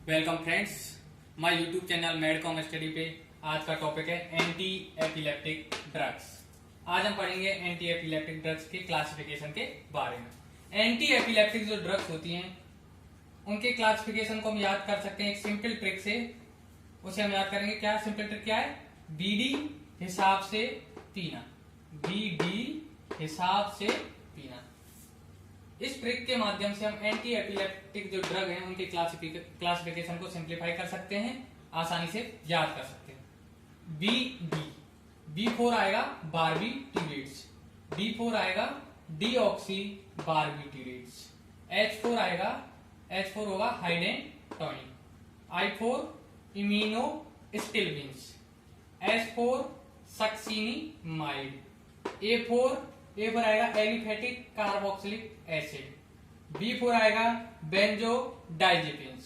Welcome friends, my YouTube channel Medcom study पे आज का टॉपिक है एंटी एपिलेप्टिक ड्रग्स। आज हम पढ़ेंगे एंटी एपिलेप्टिक ड्रग्स के क्लासिफिकेशन के बारे में। एंटी एपिलेप्टिक जो ड्रग्स होती हैं उनके क्लासिफिकेशन को हम याद कर सकते हैं एक सिंपल ट्रिक से। उसे हम याद करेंगे। क्या सिंपल ट्रिक क्या है? बीडी हिसाब से पीना, बीडी हिसाब से पीना। इस ट्रिक के माध्यम से हम एंटी एपिलेप्टिक जो ड्रग हैं उनके क्लासिफिकेशन को सिंप्लीफाई कर सकते हैं, आसानी से याद कर सकते हैं। बी फोर आएगा बारबीट्यूरेट्स, डी फोर आएगा डीऑक्सी बारबीट्यूरेट्स, H4 आएगा, H4 होगा hydantoin, I4 immuno स्टिलविंस, S4 succinimide, A4 आएगा एलिफेटिक कार्बोक्सिलिक एसिड, B4 आएगा बेंजोडाइजेपिन्स,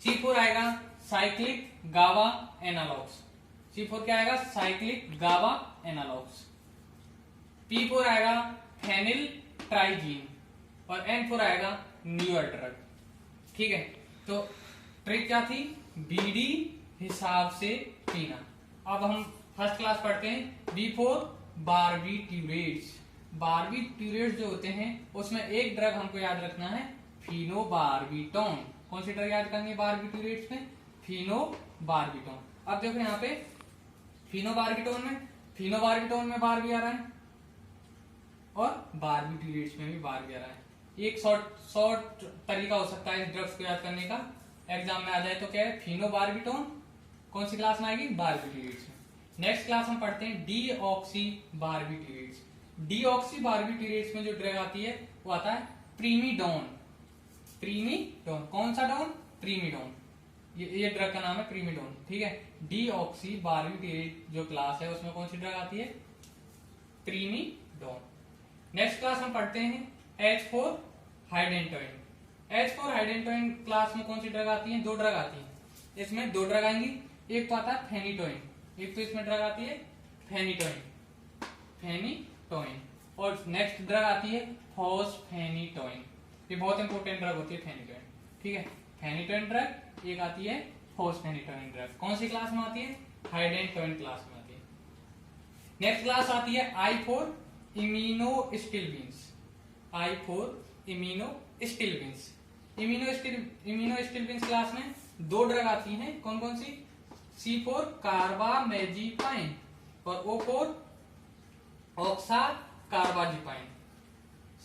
C4 आएगा साइक्लिक गावा एनालॉग्स, C4 क्या आएगा? साइक्लिक गावा एनालॉग्स, P4 आएगा फेनिल ट्राइजीन और N4 आएगा न्यूअर ड्रग। ठीक है, तो ट्रिक क्या थी? बीडी हिसाब से पीना। अब हम फर्स्ट क्लास पढ़ते हैं। B4 बारबीट्यूरेट्स। बारबीट्यूरेट्स जो होते हैं उसमें एक ड्रग हमको याद रखना है, फिनोबार्बिटोन। कौन सी ड्रग याद करनी है बारबीट्यूरेट्स में? फिनोबार्बिटोन। अब देखो यहाँ पे फिनोबार्बिटोन में बार भी आ रहा है और बारबीट्यूरेट्स में भी बार भी आ रहा है। एक शॉर्ट तरीका हो सकता है इस ड्रग्स को याद करने का, एग्जाम में आ जाए तो क्या है? फिनोबार्बिटोन कौन सी क्लास में आएगी? बारबीट्यूरेट्स में। नेक्स्ट क्लास हम पढ़ते हैं डीऑक्सी बारबीट्यूरेट्स। डीऑक्सी बारबीट्यूरेट्स में जो ड्रग आती है वो आता है प्रीमिडोन। प्रीमिडोन कौन सा डोन? प्रीमिडोन। ये ड्रग का नाम है प्रीमिडोन। ठीक है, डीऑक्सी बारबीट्यूरेट जो क्लास है उसमें कौन सी ड्रग आती है? प्रीमिडोन। नेक्स्ट क्लास हम पढ़ते हैं H4 hydantoin. H4 hydantoin class में कौन सी ड्रग आती है? दो ड्रग आती है इसमें, दो ड्रग आएंगी। एक तो आता है फेनिटोइन, एक तो इसमें ड्रग आती है फेनिटोइन, और नेक्स्ट ड्रग आती है फॉस्फेनिटोइन। ये बहुत इंपॉर्टेंट ड्रग होती है फेनिटोइन। ठीक है, फेनिटोइन ड्रग, एक आती है फॉस्फेनिटोइन ड्रग। कौन सी क्लास में आती है? हाइडेंटोइन क्लास में आती है। नेक्स्ट क्लास आती है I4 इम्यूनोस्टिलविंस। I4 इम्यूनोस्टिलविंस। इम्यूनोस्टिलविंस क्लास में दो ड्रग आती हैं। कौन कौन सी? C4 कार्बामेजिपाइन और O4 ऑक्सा कार्बाजिपाइन।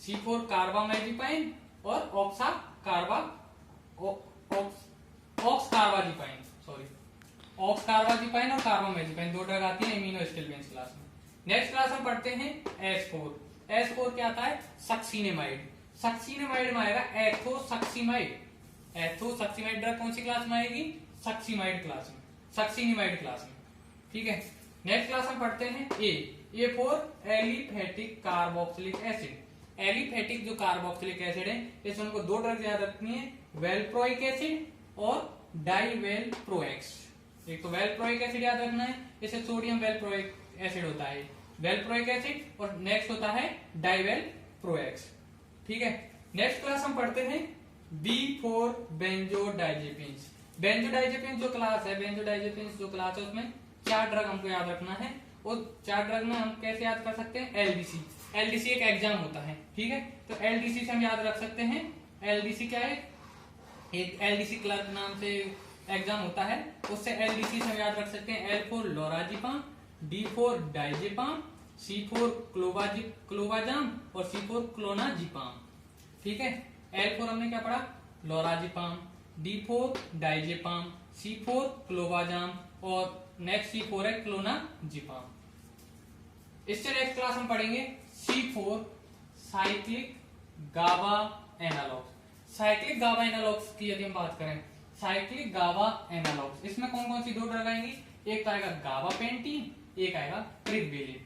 C4 कार्बामेजिपाइन और ऑक्स कार्बाजिपाइन और कार्बामेजिपाइन, दो ड्रग आती है इम्यूनोस्टिलविंस क्लास में। नेक्स्ट क्लास हम पढ़ते हैं S4 क्या आता है? सक्सिनेमाइड। सक्सिनेमाइड में आएगा एथोसक्सिमाइड। एथोसक्सिमाइड ड्रग कौन सी क्लास में आएगी? सक्सिमाइड क्लास में, सक्सिनिमाइड क्लास में। ठीक है, नेक्स्ट क्लास हम पढ़ते हैं A4 aliphatic carboxylic acid. Aliphatic जो कार्बोक्सिलिक एसिड है इसमें हमको दो ड्रग याद रखनी है, वेलप्रोइक एसिड और डाइवेलप्रोएक्स। एक तो वेलप्रोइक एसिड याद रखना है, इसे सोडियम वेलप्रोइक एसिड होता है वेलप्रोइक एसिड, और नेक्स्ट होता है डाइवेलप्रोएक्स। ठीक है, नेक्स्ट क्लास हम पढ़ते हैं B4 बेंजोडाइजेपिन्स। बेंजोडाइजेपिन्स जो क्लास है, बेंजोडाइजेपिन्स जो क्लास है उसमें चार ड्रग हमको याद रखना है। और चार ड्रग में हम कैसे याद कर सकते हैं? एलडीसी एक एग्जाम होता है। ठीक है, तो एलडीसी से हम याद रख सकते हैं। एलडीसी क्या है? एक एलडीसी क्लर्क नाम से एग्जाम होता है, उससे एलडीसी से हम याद रख सकते हैं L4 लोराजिपाम, D4 डाइजेपाम, C4 क्लोबाजाम और C4 क्लोनाजिपाम। ठीक है, L4 हमने क्या पढ़ा? लोराजिपाम, D4 डाइजेपाम, C4 क्लोबाजाम और नेक्स्ट C4 है क्लोनाजिपाम। इससे नेक्स्ट क्लास हम पढ़ेंगे C4 साइक्लिक गावा एनालॉग्स। साइक्लिक गावा एनालॉग्स की यदि हम बात करें, साइक्लिक गावा एनालॉग्स, इसमें कौन कौन सी दो ड्रग आएंगी? एक तो आएगा गाबापेंटीन, एक आएगा ट्रिगवेलिन।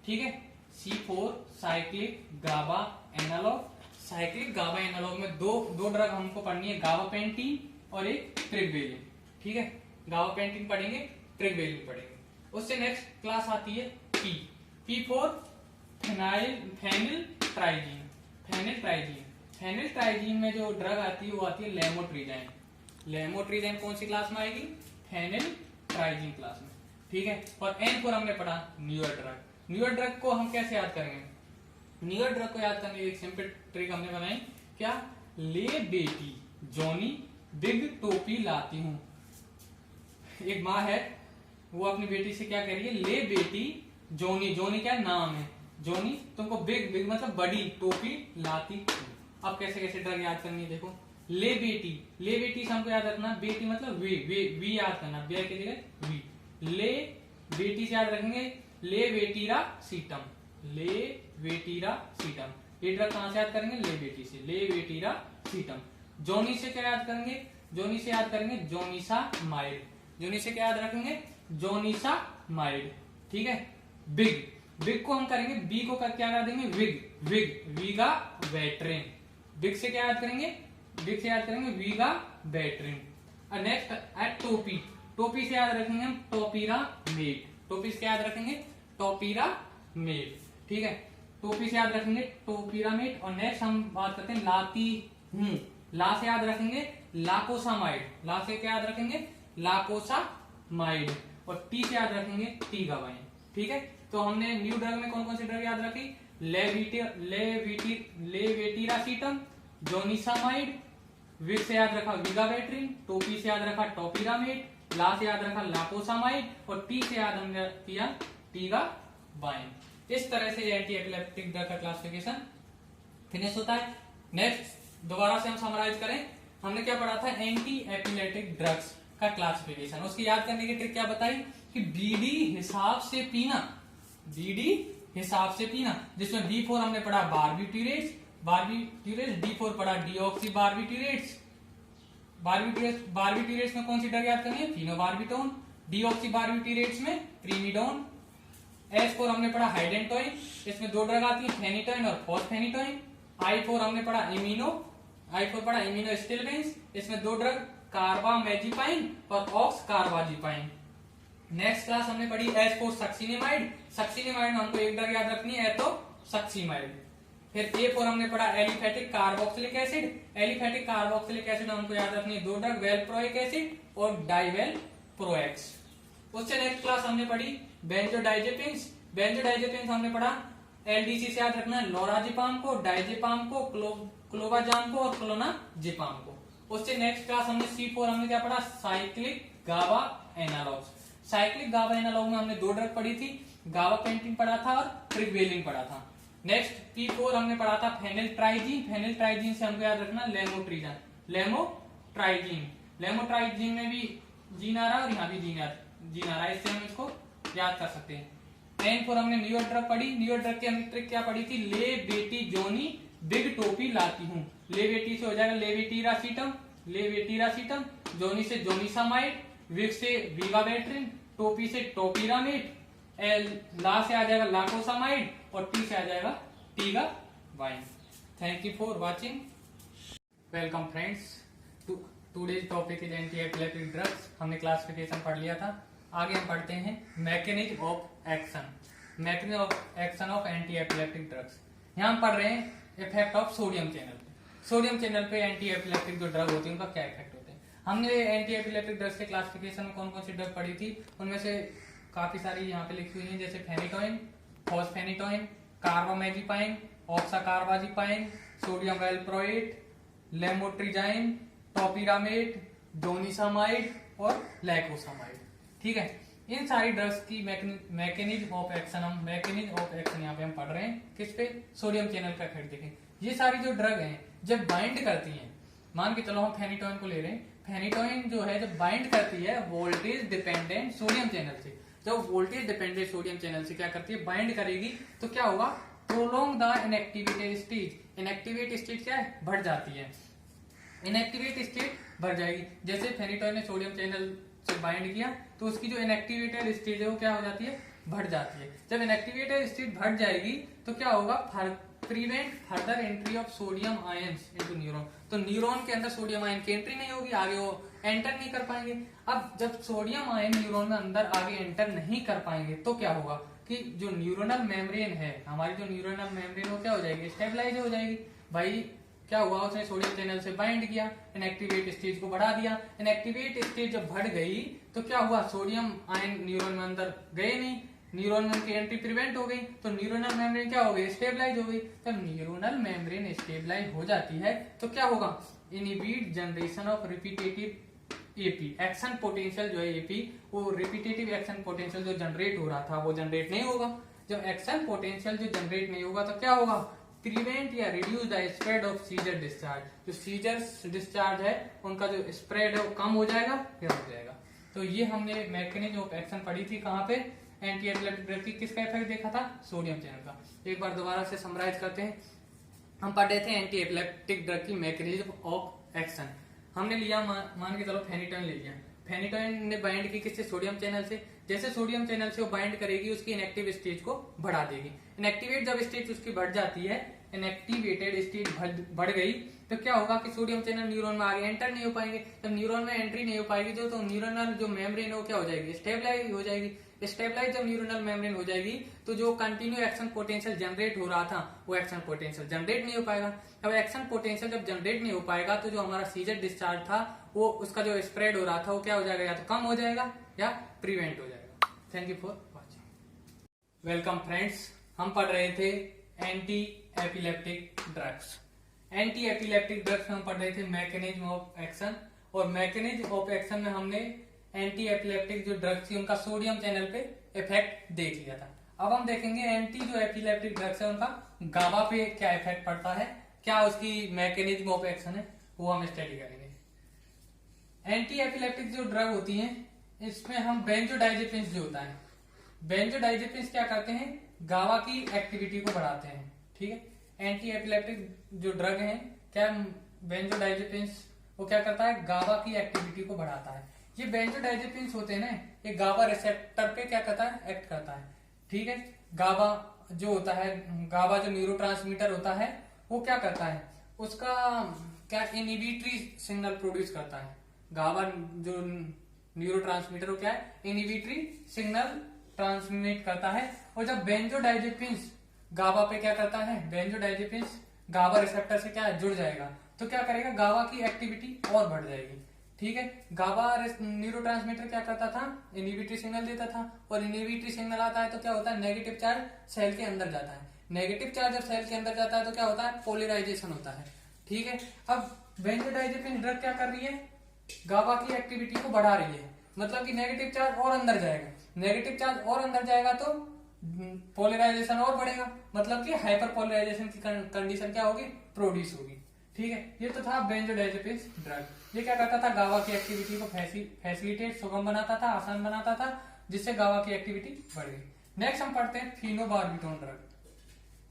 ठीक है, C4 साइक्लिक गावा एनालॉग। साइक्लिक गावा एनालॉग में दो ड्रग हमको पढ़नी है, गाबापेंटीन और एक ट्रिगवेलिन। ठीक है, गाबापेंटीन पढ़ेंगे, ट्रिगवेलिन पढ़ेंगे। उससे नेक्स्ट क्लास आती है P4 phenyl triazine. Phenyl triazine में जो ड्रग आती है वो आती है लेमोट्रिजाइन। लेमोट्रिजाइन कौन सी क्लास में आएगी? फेनिलट्राइजीन क्लास में, ठीक है। और N4 हमने पढ़ा न्यूअर ड्रग। न्यूअर ड्रग को हम कैसे याद करेंगे? न्यूअर ड्रग को याद करने की एक सिंपल ट्रिक हमने बनाई, क्या? ले बेटी जॉनी बिग टोपी लाती हूं। एक माँ है, वो अपनी बेटी से क्या कह रही है? ले बेटी जॉनी, जॉनी क्या नाम है? जॉनी तुमको बिग, बिग मतलब बड़ी टोपी लाती हूं। अब कैसे कैसे ड्रग याद करनी है देखो। ले बेटी, ले बेटी से हमको याद रखना, बेटी मतलब वी याद करना, बे के जगह वी। ले बेटी से याद रखेंगे ले वेटीरा सीटम, ले वेटीरा सीटम। ये ड्रग कहां से याद करेंगे? ले बेटी से, ले वेटीरा सीटम। जोनी से क्या याद करेंगे? जोनी से याद करेंगे जोनिसा माइड। जोनी से क्या याद रखेंगे? जोनिसा माइड, ठीक है। बिग, बिग को हम करेंगे, बी को क्या याद देंगे? विग, विग वीगा वेट्रिन। बिग से क्या याद करेंगे? बिग से याद करेंगे वीगा वेट्रिन। और नेक्स्ट एट टोपी, टोपी से याद रखेंगे हम टोपीरा मेट। टोपी से याद रखेंगे टोपीरा मेट, ठीक है। टोपी से याद रखेंगे टोपीरा मेट। और नेक्स्ट हम बात करते हैं लाती हूं। ला से याद रखेंगे लाकोसामाइड, ला से क्या याद रखेंगे? लाकोसामाइड। और टी से याद रखेंगे टीगावाइन, ठीक है। तो हमने न्यू ड्रग में कौन कौन सी ड्रग याद रखी? लेवेटिरासीटम, जोनिसामाइड। विग से याद रखा वीगावेट्रिन, टोपी से याद रखा टोपिरामेट, ला से याद रखा लाकोसामाइड और टी से याद हमने किया टीगावाइन। इस तरह से एंटी एपिलेप्टिक ड्रग का क्लासिफिकेशन फिनिश होता है। नेक्स्ट दोबारा से हम समराइज करें, हमने क्या पढ़ा था? एंटी एपिलेप्टिक ड्रग्स का क्लासिफिकेशन। उसकी याद करने की ट्रिक क्या बताई कि बीडी हिसाब से पीना, बीडी हिसाब से पीना। जिसमें D4 हमने पढ़ा बारबिट्यूरेट्स, बारबिट्यूरेट्स, D4 पढ़ा डीऑक्सी बारबिट्यूरेट्स। बारबिट्यूरेट्स में कौन सी ड्रग याद करनी है? फिनोबार्बिटोन। डीऑक्सी बारबिट्यूरेट्स में प्रीमिडोन। H4 हमने पढ़ा हाइडेंटोइन, इसमें दो ड्रग आती है फेनिटोइन और फॉस्फेनिटोइन। I4 हमने पढ़ा I4 पढ़ा इम्यूनो स्टिलवेंस, इसमें दो ड्रग कार्बामेजिपाइन और ऑक्स कार्बाजिपाइन। नेक्स्ट क्लास हमने पढ़ी H4 सक्सिनेमाइड। सक्सिनेमाइड में हमको एक ड्रग याद रखनी है तो सक्सीमाइड। फिर A4 हमने पढ़ा aliphatic carboxylic acid. Aliphatic carboxylic acid में हमको याद रखनी है दो ड्रग वेलप्रोइक एसिड और डाइवेलप्रोएक्स। उससे नेक्स्ट क्लास हमने पढ़ी बेंजोडाइजेपिन्स। बेंजोडाइजेपिन्स हमने पढ़ा LDC से याद रखना है लोराजिपाम को, डाइजेपाम को, क्लोबाजाम को और क्लोनाजिपाम को। उससे नेक्स्ट क्लास हमने C4 हमने क्या पढ़ा? साइक्लिक गाबा एनालॉग्स। साइक्लिक गाबा एनालॉग में हमने दो ड्रग पढ़ी थी, गाबापेंटिन पढ़ा था और ट्रिग्वेलिन पढ़ा था। नेक्स्ट P4 हमने पढ़ा था फेनिलट्राइजीन। फेनिलट्राइजीन से हमको याद रखना लेमोट्रिजाइन, लेमोट्राइजीन। लेमोट्राइजीन में भी जीन आ रहा है और यहाँ भी जीन आ रहा है, इससे हम इसको याद कर सकते हैं। N4 हमने न्यूअर ड्रग पढ़ी। न्यूअर ड्रग की हमने ट्रिक क्या पढ़ी थी? ले बेटी जोनी बिग टोपी लाती हूँ। ले बेटी से हो जाएगा लेवेटिरासीटम, लेवेटिरासीटम। जोनी से जोनिसामाइड, विग से वीगावेट्रिन, टोपी से टोपिरामेट, ला से आ जाएगा लाकोसामाइड और टी से आ जाएगा टीगावाइन। Thank you for watching. Welcome friends, today's topic is anti epileptic drugs. हमने क्लासिफिकेशन पढ़ लिया था। आगे हम पढ़ते हैं mechanism of action, mechanism of action of anti epileptic drugs. यहाँ हम पढ़ रहे हैं इफेक्ट ऑफ सोडियम चैनल पे। सोडियम चैनल पे एंटी एपिलेप्टिक जो ड्रग होती है उनका क्या इफेक्ट होता है। हमने एंटी एपिलेप्टिक ड्रग्स के क्लासिफिकेशन में कौन कौन सी ड्रग पढ़ी थी, उनमें से काफी सारी यहाँ पे लिखी हुई है, जैसे फेनिटोइन, फॉस्फेनिटोइन, कार्बामेजिपाइन, ऑक्साकार्बाजिपाइन, सोडियम वेलप्रोएट, लेमोट्रिजाइन, टोपिरामेट, डोनिसामाइड और लैकोसामाइड, ठीक है। इन सारी ड्रग्स की मैकेनिज्म ऑफ एक्शन, हम मैकेनिज्म ऑफ एक्शन यहाँ पे हम पढ़ रहे हैं किस पे? सोडियम चैनल का इफेक्ट देखें। ये सारी जो ड्रग हैं जब बाइंड करती हैं, मान के चलो हम फेनिटोइन को ले रहे हैं, फेनिटोइन जो है जब बाइंड करती है वोल्टेज डिपेंडेंट सोडियम चैनल से, जब वोल्टेज डिपेंडेंट सोडियम चैनल से क्या करती है? बाइंड करेगी, तो क्या होगा? Prolong the inactivated stage. Inactivate state क्या है? बढ़ जाती है, इनएक्टिवेट स्टेट बढ़ जाएगी। जैसे फेनिटोइन ने सोडियम चैनल से बाइंड किया तो उसकी जो इनएक्टिवेटेड स्टेज है वो क्या हो जाती है? बढ़ जाती है। जब इनएक्टिवेटेड स्टेट बढ़ जाएगी तो क्या होगा? Prevent further entry of sodium ions into neuron. तो न्यूरॉन के अंदर सोडियम आयन की एंट्री नहीं होगी, आगे वो एंटर नहीं कर पाएंगे। अब जब सोडियम आयन न्यूरॉन में अंदर आगे एंटर नहीं कर पाएंगे तो क्या होगा कि जो न्यूरोनल मेम्ब्रेन है, हमारी जो न्यूरोनल मेम्ब्रेन वो क्या हो जाएगी? स्टेबलाइज हो जाएगी। भाई क्या हुआ, उसने सोडियम चैनल से बाइंड किया, इनएक्टिवेट स्टेज को बढ़ा दिया। इनएक्टिवेट स्टेज जब बढ़ गई तो क्या हुआ, सोडियम आयन न्यूरॉन में अंदर गए नहीं, न्यूरॉन में उनकी एंट्री प्रिवेंट हो गई, तो न्यूरोनल मेम्ब्रेन क्या हो गई, स्टेबलाइज हो गई। जब न्यूरोनल मेम्ब्रेन स्टेबलाइज हो जाती है तो क्या होगा, inhibit generation of repetitive AP, action potential जो है एपी, वो रिपीटेटिव एक्शन पोटेंशियल जो जनरेट हो रहा था वो जनरेट नहीं होगा। जब एक्शन पोटेंशियल जो जनरेट नहीं होगा तो क्या होगा, प्रिवेंट या reduce the spread of seizure discharge, जो सीजर डिस्चार्ज है उनका जो स्प्रेड है वो कम हो जाएगा या हो जाएगा। तो ये हमने मैकेनिज्म ऑफ एक्शन पढ़ी थी कहाँ पे, एंटी एपिलेप्टिक ड्रग की किसका इफेक्ट देखा था, सोडियम चैनल का। एक बार दोबारा से समराइज करते हैं, हम पढ़ रहे थे एंटी एपिलेप्टिक ड्रग की मैकेनिज्म ऑफ एक्शन। हमने लिया मान के चलो फेनिटोइन ले लिया, फेनिटोइन ने बाइंड की किससे, सोडियम चैनल से। जैसे सोडियम चैनल से वो बाइंड करेगी उसकी इनएक्टिव स्टेज को बढ़ा देगी। इनएक्टिवेट जब स्टेज उसकी बढ़ जाती है, इनएक्टिवेटेड स्टेज बढ़ गई तो क्या होगा कि सोडियम चैनल न्यूरॉन में आगे एंटर नहीं हो पाएंगे। जब न्यूरॉन में एंट्री नहीं हो पाएगी तो न्यूरोनल जो मेम्ब्रेन है वो क्या हो जाएगी, स्टेबलाइज हो जाएगी। स्टेबलाइज जब न्यूरोनल मेम्ब्रेन हो जाएगी तो जो कंटिन्यू एक्शन पोटेंशियल जनरेट हो रहा था वो एक्शन पोटेंशियल जनरेट नहीं हो पाएगा। अब एक्शन पोटेंशियल जब जनरेट नहीं हो पाएगा तो जो हमारा सीजर डिस्चार्ज था वो उसका जो स्प्रेड हो रहा था वो क्या हो जाएगा, या तो कम हो जाएगा या प्रिवेंट हो जाएगा। Thank you for watching. Welcome friends, हम पढ़ रहे थे anti epileptic drugs. Anti epileptic drugs में हम पढ़ रहे थे मैकेनिज्म ऑफ एक्शन, और मैकेनिज्म ऑफ एक्शन में हमने एंटी एपिलेप्टिक जो ड्रग्स थी उनका सोडियम चैनल पे इफेक्ट देख लिया था। अब हम देखेंगे एंटी जो एपिलेप्टिक ड्रग्स है उनका गाबा पे क्या इफेक्ट पड़ता है, क्या उसकी मैकेनिज्म ऑफ एक्शन है, वो हम स्टडी करेंगे। एंटी एपिलेप्टिक जो ड्रग होती है इसमें हम बेंजोडाइजेपिन्स जो होता है, बेंजोडाइजेपिन्स क्या करते हैं, गाबा की एक्टिविटी को बढ़ाते हैं। ठीक है, एंटी एपिलेप्टिक जो ड्रग है क्या, बेंजोडाइजेपिन्स वो क्या करता है, गाबा की एक्टिविटी को बढ़ाता है। ये बेंजोडाइजेपिन्स होते हैं ना, ये गाबा रिसेप्टर पे क्या करता है, एक्ट करता है। ठीक है, गाबा जो होता है, गाबा जो न्यूरोट्रांसमीटर होता है वो क्या करता है, उसका क्या इनहिबिटरी सिग्नल प्रोड्यूस करता है। गाबा जो न्यूरोट्रांसमीटर वो क्या है, इनहिबिटरी सिग्नल ट्रांसमिट करता है। और जब बेंजोडाइजेपिन्स गाबा पे क्या करता है, बेंजोडाइजेपिन्स गाबा रिसेप्टर से क्या जुड़ जाएगा तो क्या करेगा, गाबा की एक्टिविटी और बढ़ जाएगी। ठीक है, गाबा न्यूरोट्रांसमीटर क्या करता था, इनहिबिटरी सिग्नल देता था, और इनहिबिटरी सिग्नल आता है तो क्या होता है, नेगेटिव चार्ज सेल के अंदर जाता है। नेगेटिव चार्ज जब सेल के अंदर जाता है तो क्या होता है, पोलराइजेशन होता है। ठीक है, अब बेंजोडाइजेपिन ड्रग क्या कर रही है, गाबा की एक्टिविटी को बढ़ा रही है, मतलब कि नेगेटिव चार्ज और अंदर जाएगा, नेगेटिव चार्ज और अंदर जाएगा तो पोलराइजेशन और बढ़ेगा, मतलब कि हाइपर पोलराइजेशन की कंडीशन क्या होगी, प्रोड्यूस होगी। ठीक है, ये तो था बेंजोडाइजेपिन्स ड्रग। ये क्या करता था, गाबा की एक्टिविटी को फैसिलिटेट, सुगम बनाता था, आसान बनाता था, जिससे गाबा की एक्टिविटी बढ़ गई। नेक्स्ट हम पढ़ते हैं फिनोबार्बिटोन ड्रग।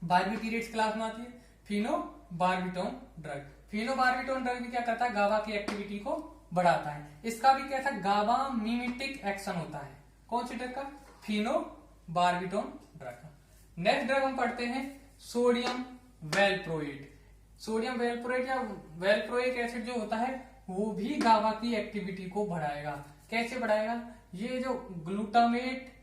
बार्बिट्रेट्स क्लास में आती है फिनोबार्बिटोन ड्रग। फिनोबार्बिटोन ड्रग भी क्या करता है, गाबा की एक्टिविटी को बढ़ाता है। इसका भी कैसा गाबा मिमेटिक एक्शन होता है। कौन सी ड्रग का, फिनोबार्बिटोन ड्रग का। नेक्स्ट ड्रग हम पढ़ते हैं सोडियम वेलप्रोइड। सोडियम वेलप्रोइड या वेलप्रोइक एसिड जो होता है वो भी गाबा की एक्टिविटी को बढ़ाएगा। कैसे बढ़ाएगा, ये जो ग्लूटामिक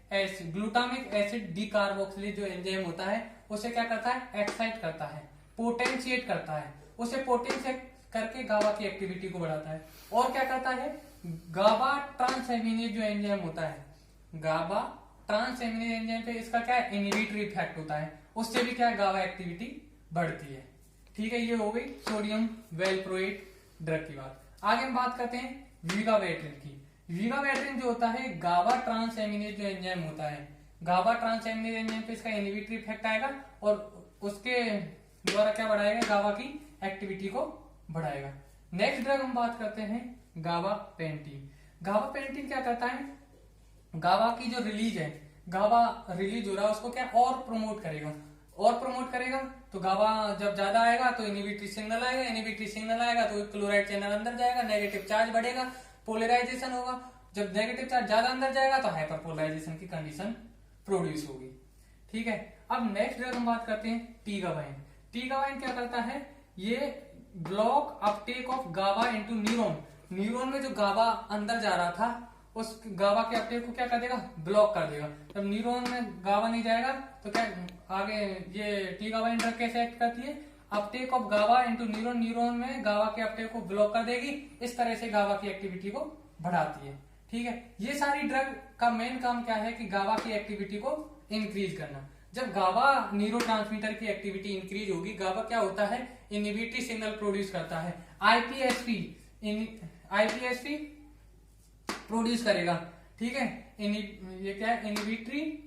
एसिड डीकार्बोक्सिलेज जो एंजाइम होता है उसे क्या करता है, एक्साइट करता है, पोटेंशिएट करता है, उसे पोटेंशिएट करके गाबा की एक्टिविटी को बढ़ाता है। और क्या करता है, गाबा ट्रांसएमिनेज जो एंजाइम होता है, गाबा ट्रांसएमिनेज एंजाइम पे इसका क्या है, इनहिबिटरी इफेक्ट होता है, उससे भी क्या गाबा एक्टिविटी बढ़ती है। ठीक है, ये हो गई सोडियम वेलप्रोइड ड्रग की बात। आगे हम बात करते हैं विगाबेट्रिन की। विगाबेट्रिन जो होता है गाबा ट्रांसएमिनेज जो एंजाइम होता है, गाबा ट्रांसएमिनेज एंजाइम पे इसका इनहिबिटरी इफेक्ट आएगा और उसके द्वारा क्या बढ़ाएगा, गाबा की एक्टिविटी को बढ़ाएगा। नेक्स्ट ड्रग हम बात करते हैं गाबापेंटिन। गाबापेंटिन क्या करता है, गाबा की जो रिलीज है, गाबा रिलीज हो रहा है उसको क्या और प्रमोट करेगा, और प्रमोट करेगा तो गाबा जब ज्यादा आएगा तो इनहिबिटरी सिग्नल आएगा, इनहिबिटरी सिग्नल आएगा तो क्लोराइड चैनल अंदर जाएगा, नेगेटिव चार्ज बढ़ेगा, पोलराइजेशन होगा। जब नेगेटिव चार्ज ज्यादा अंदर जाएगा तो हाइपर पोलराइजेशन की कंडीशन प्रोड्यूस होगी। ठीक है, अब नेक्स्ट ड्रग हम बात करते हैं टीगाबाइन। टीगाबाइन क्या करता है, ये block uptake of GABA into neuron. Neuron में जो गाबा अंदर जा रहा था उस गाबा के अपटेक को क्या कर देगा, ब्लॉक कर देगा। जब न्यूरॉन में गाबा नहीं जाएगा तो क्या आगे ये टीगाबाइन ड्रग कैसे एक्ट करती है, अपटेक ऑफ गावा इनटू न्यूरॉन, न्यूरॉन में गावा के अपटेक को ब्लॉक कर देगी, इस तरह से गावा की एक्टिविटी को बढ़ाती है। ठीक है, ये सारी ड्रग का मेन काम क्या है कि गावा की एक्टिविटी को इंक्रीज करना। जब गावा न्यूरोट्रांसमीटर की एक्टिविटी इंक्रीज होगी, गावा क्या होता है, इनहिबिटरी सिग्नल प्रोड्यूस करता है, आईपीएसपी प्रोड्यूस करेगा। ठीक है, ये क्या है, इनहिबिटरी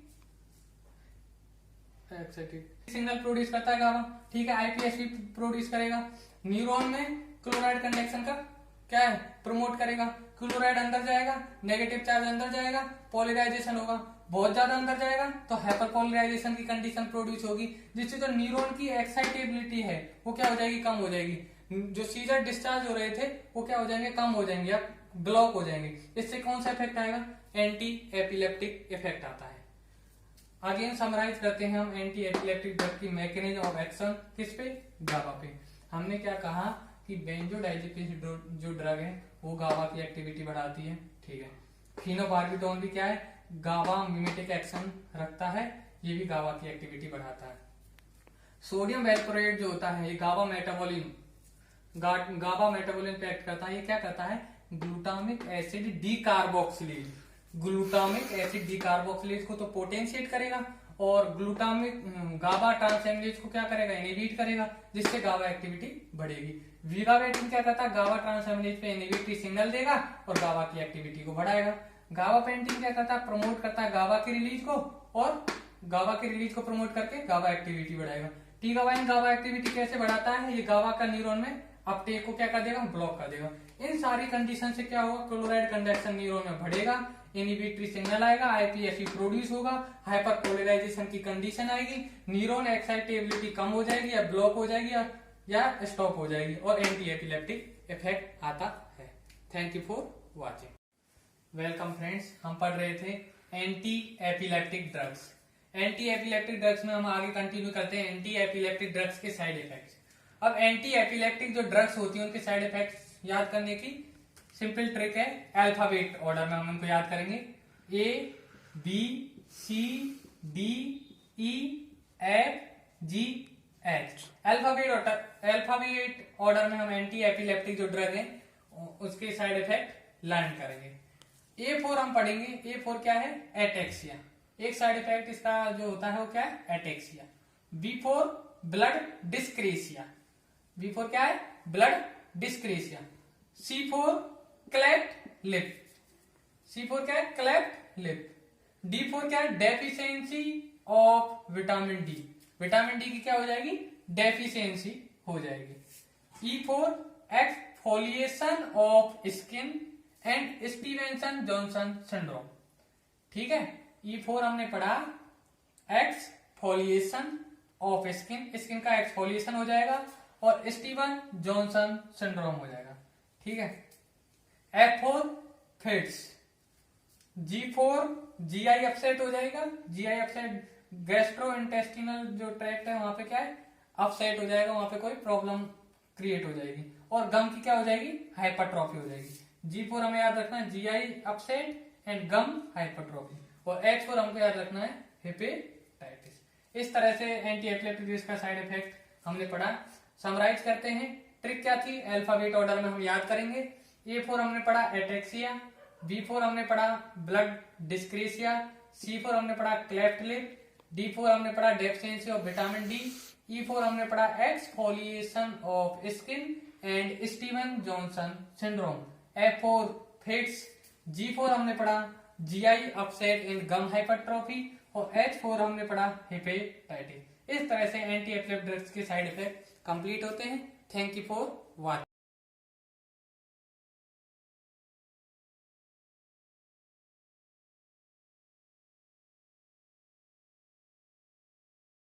सिग्नल प्रोड्यूस करता है गावा। ठीक है, आईपीएसपी प्रोड्यूस करेगा, न्यूरॉन में क्लोराइड कंडक्शन का क्या है, प्रमोट करेगा। क्लोराइड अंदर जाएगा, नेगेटिव चार्ज अंदर जाएगा, पोलराइजेशन होगा, बहुत ज्यादा अंदर जाएगा तो हाइपरपोलराइजेशन की कंडीशन प्रोड्यूस होगी, जिससे जो न्यूरॉन की एक्साइटेबिलिटी है वो क्या हो जाएगी, कम हो जाएगी। जो सीजर डिस्चार्ज हो रहे थे वो क्या हो जाएंगे, कम हो जाएंगे या ब्लॉक हो जाएंगे। इससे कौन सा इफेक्ट आएगा, एंटी एपिलेप्टिक इफेक्ट आता है। अगेन समराइज करते हैं हम एंटी एपिलेप्टिक ड्रग की मैकेनिज्म ऑफ एक्शन, किस पे, गावा पे। हमने क्या कहा कि बेंजोडाइजेपिन जो ड्रग है वो गावा की एक्टिविटी बढ़ाती है। ठीक है, फिनोबार्बिटोन भी क्या है, गावा मिमेटिक एक्शन रखता है, ये भी गावा की एक्टिविटी बढ़ाता है। सोडियम वैल्प्रोरेट जो होता है ये गावा मेटाबॉलिज्म पे एक्ट करता है। ये क्या करता है, glutamic acid decarboxylase, glutamic acid decarboxylase को तो पोटेंशिएट करेगा और ग्लूटामिक गाबा ट्रांसएमिनेज को क्या करेगा, इनहिबिट करेगा, जिससे गावा एक्टिविटी बढ़ेगी। विगावेटिन क्या करता है, गावा ट्रांसएमिनेज पे इनहिबिटरी सिग्नल देगा और गावा की एक्टिविटी को बढ़ाएगा। गावा पेंटिन क्या करता है, प्रमोट करता है गावा की रिलीज को और गावा की रिलीज को प्रमोट करके गावा एक्टिविटी बढ़ाएगा। टीगावाइन गावा एक्टिविटी कैसे बढ़ाता है, ये गावा का न्यूरॉन में अपटेक को क्या कर देगा, ब्लॉक कर देगा। इन सारी कंडीशन से क्या होगा, क्लोराइड कंडक्शन न्यूरॉन में बढ़ेगा, इनहिबिटरी सिग्नल आएगा, आईपीएसपी प्रोड्यूस होगा, हाइपरपोलराइजेशन की कंडीशन आएगी, न्यूरॉन एक्साइटेबिलिटी कम हो जाएगी या ब्लॉक हो जाएगी या स्टॉप हो जाएगी और एंटी एपिलेप्टिक इफेक्ट आता है। Thank you for watching. Welcome friends, हम पढ़ रहे थे anti epileptic drugs. Anti epileptic drugs में हम आगे कंटिन्यू करते हैं एंटी एपिलेप्टिक ड्रग्स के साइड इफेक्ट्स। अब एंटी एपिलेप्टिक जो ड्रग्स होती हैं उनके साइड इफेक्ट्स याद करने की सिंपल ट्रिक है, अल्फाबेट ऑर्डर में हम उनको याद करेंगे, A B C D E F G H. Alphabet order में हम एंटी एपिलेप्टिक जो ड्रग है उसके साइड इफेक्ट लर्न करेंगे। A4 हम पढ़ेंगे, A4 क्या है, एटेक्सिया। एक साइड इफेक्ट इसका जो होता है वो क्या है, ataxia. B4 blood dyscrasia, B4 क्या है, blood dyscrasia. C4 cleft lip, C4 क्या है, क्लेफ्ट लिप। D4 क्या है, deficiency of vitamin D, vitamin D की क्या हो जाएगी, डेफिशिएंसी हो जाएगी। E4 exfoliation of skin and Stevenson Johnson syndrome. ठीक है, E4 हमने पढ़ा एक्सफोलिएशन ऑफ स्किन, स्किन का एक्सफोलिएशन हो जाएगा और स्टीवन जॉनसन सिंड्रोम हो जाएगा। ठीक है, F4 fits, G4 GI upset हो जाएगा, जीआई अपसेट गैस्ट्रो इंटेस्टिनल जो ट्रैक्ट है वहां पे क्या है, अपसेट हो जाएगा, वहां पे कोई प्रॉब्लम क्रिएट हो जाएगी और गम की क्या हो जाएगी, हाइपरट्रॉफी हो जाएगी। G4 हमें याद रखना है, GI upset and gum hypertrophy, और H4 हमको याद रखना है, हेपेटाइटिस। इस तरह से एंटी एपिलेप्टिक का साइड इफेक्ट हमने पढ़ा। समराइज करते हैं, ट्रिक क्या थी, अल्फाबेट ऑर्डर में हम याद करेंगे। A4 हमने पढ़ा एटेक्सिया, B4 हमने पढ़ा ब्लड डिस्क्रेसिया, C4 हमने पढ़ा क्लेफ्ट लिप, D4 हमने पढ़ा deficiency of vitamin D, E4 हमने पढ़ा exfoliation of skin and Steven Johnson syndrome, F4 fits, G4 हमने पढ़ा GI upset and gum hypertrophy और H4 हमने पढ़ा हेपेटाइटिस। इस तरह से एंटी एपिलेप्टिक ड्रग्स के साइड इफेक्ट कंप्लीट होते हैं। Thank you for watching.